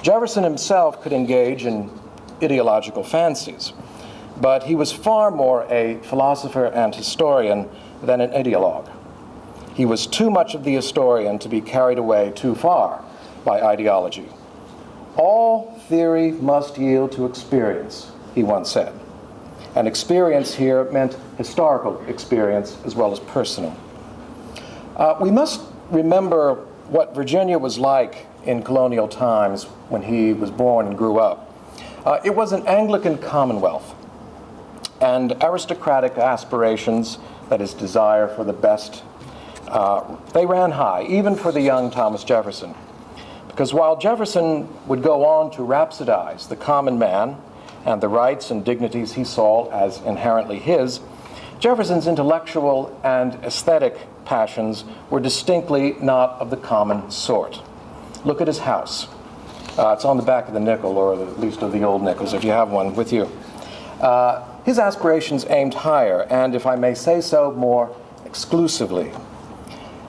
Jefferson himself could engage in ideological fancies, but he was far more a philosopher and historian than an ideologue. He was too much of the historian to be carried away too far by ideology. All theory must yield to experience, he once said. And experience here meant historical experience as well as personal. We must remember what Virginia was like in colonial times when he was born and grew up. It was an Anglican commonwealth, and aristocratic aspirations, that is, desire for the best, they ran high, even for the young Thomas Jefferson. Because while Jefferson would go on to rhapsodize the common man and the rights and dignities he saw as inherently his, Jefferson's intellectual and aesthetic passions were distinctly not of the common sort. Look at his house. It's on the back of the nickel, or at least of the old nickels, if you have one with you. His aspirations aimed higher, and if I may say so, more exclusively.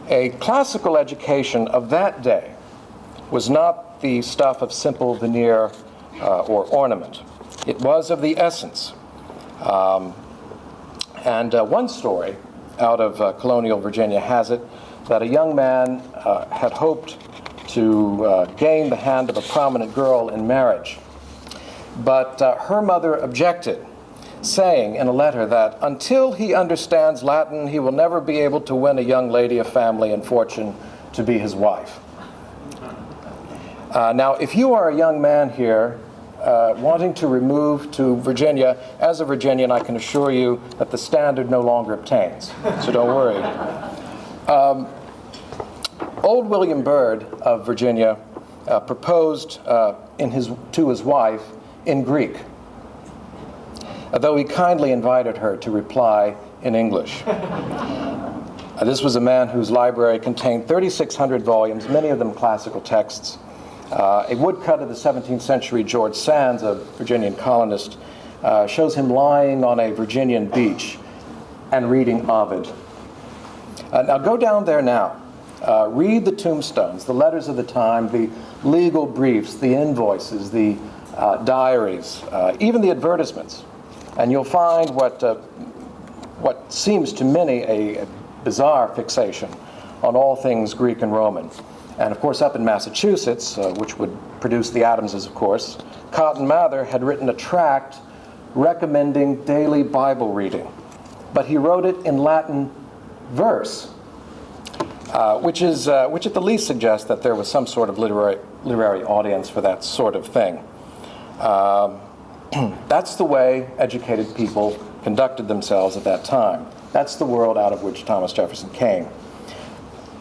A classical education of that day was not the stuff of simple veneer or ornament. It was of the essence. One story out of colonial Virginia has it that a young man had hoped to gain the hand of a prominent girl in marriage. But her mother objected, saying in a letter that until he understands Latin, he will never be able to win a young lady of family and fortune to be his wife. Now, if you are a young man here wanting to remove to Virginia, as a Virginian, I can assure you that the standard no longer obtains, so don't worry. Old William Byrd of Virginia proposed to his wife in Greek, though he kindly invited her to reply in English. This was a man whose library contained 3,600 volumes, many of them classical texts. A woodcut of the 17th century George Sands, a Virginian colonist, shows him lying on a Virginian beach and reading Ovid. Now go down there now. Read the tombstones, the letters of the time, the legal briefs, the invoices, the diaries, even the advertisements. And you'll find what seems to many a bizarre fixation on all things Greek and Roman. And of course, up in Massachusetts, which would produce the Adamses, of course, Cotton Mather had written a tract recommending daily Bible reading. But he wrote it in Latin verse, which at the least suggests that there was some sort of literary audience for that sort of thing. That's the way educated people conducted themselves at that time. That's the world out of which Thomas Jefferson came.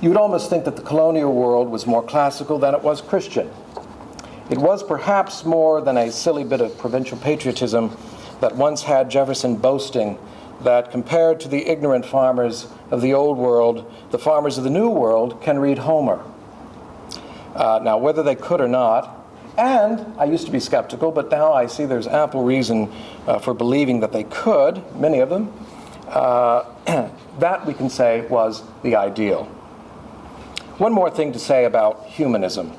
You would almost think that the colonial world was more classical than it was Christian. It was perhaps more than a silly bit of provincial patriotism that once had Jefferson boasting that compared to the ignorant farmers of the old world, the farmers of the new world can read Homer. Now, whether they could or not, and I used to be skeptical, but now I see there's ample reason for believing that they could, many of them, that we can say was the ideal. One more thing to say about humanism.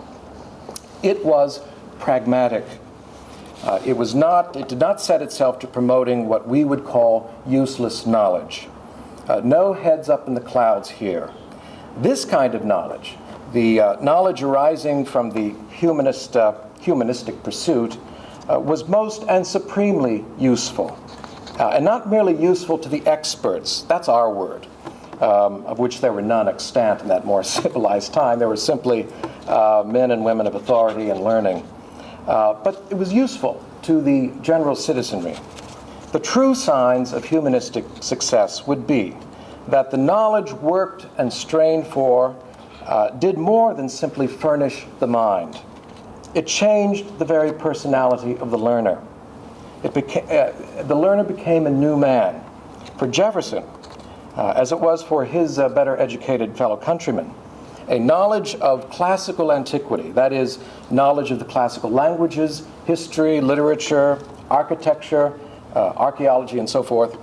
It was pragmatic. It did not set itself to promoting what we would call useless knowledge. No heads up in the clouds here. This kind of knowledge, the knowledge arising from the humanistic pursuit, was most and supremely useful. And not merely useful to the experts, that's our word, of which there were none extant in that more civilized time. There were simply men and women of authority and learning. But it was useful to the general citizenry. The true signs of humanistic success would be that the knowledge worked and strained for did more than simply furnish the mind. It changed the very personality of the learner. The learner became a new man. For Jefferson, as it was for his better educated fellow countrymen, a knowledge of classical antiquity, that is, knowledge of the classical languages, history, literature, architecture, archaeology, and so forth,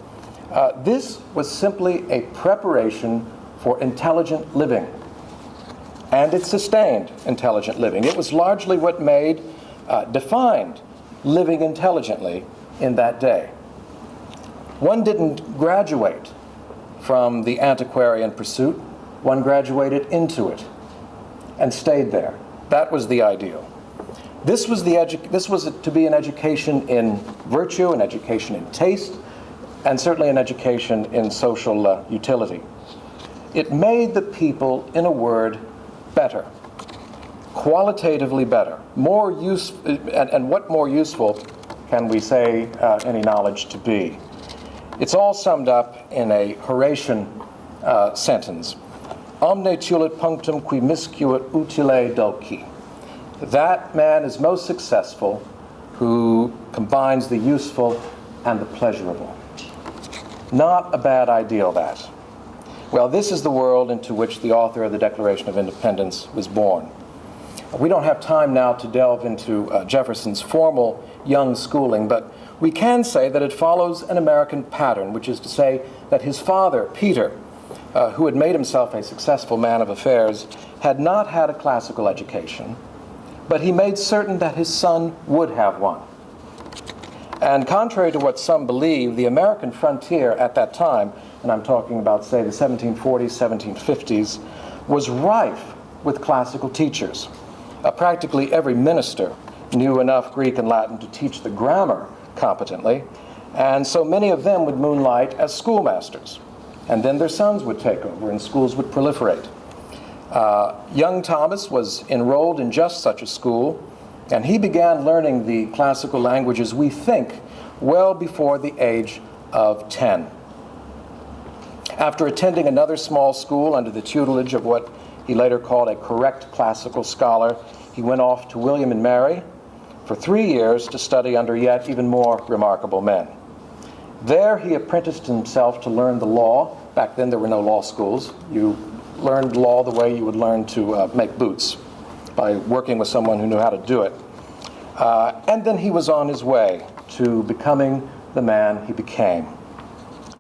this was simply a preparation for intelligent living. and it sustained intelligent living. It was largely what defined living intelligently in that day. One didn't graduate from the antiquarian pursuit. One graduated into it and stayed there. That was the ideal. This was to be an education in virtue, an education in taste, and certainly an education in social utility. It made the people, in a word, better, qualitatively better, more useful. And what more useful can we say any knowledge to be? It's all summed up in a Horatian sentence: omne tulit punctum qui miscuit utile dulci. That man is most successful who combines the useful and the pleasurable. Not a bad ideal, that. Well, this is the world into which the author of the Declaration of Independence was born. We don't have time now to delve into Jefferson's formal young schooling, but we can say that it follows an American pattern, which is to say that his father, Peter, who had made himself a successful man of affairs, had not had a classical education, but he made certain that his son would have one. And contrary to what some believe, the American frontier at that time, and I'm talking about, say, the 1740s, 1750s, was rife with classical teachers. Practically every minister knew enough Greek and Latin to teach the grammar competently, and so many of them would moonlight as schoolmasters. And then their sons would take over and schools would proliferate. Young Thomas was enrolled in just such a school, and he began learning the classical languages, we think, well before the age of 10. After attending another small school under the tutelage of what he later called a correct classical scholar, he went off to William and Mary for 3 years to study under yet even more remarkable men. There he apprenticed himself to learn the law. Back then there were no law schools. You learned law the way you would learn to make boots, by working with someone who knew how to do it. And then he was on his way to becoming the man he became.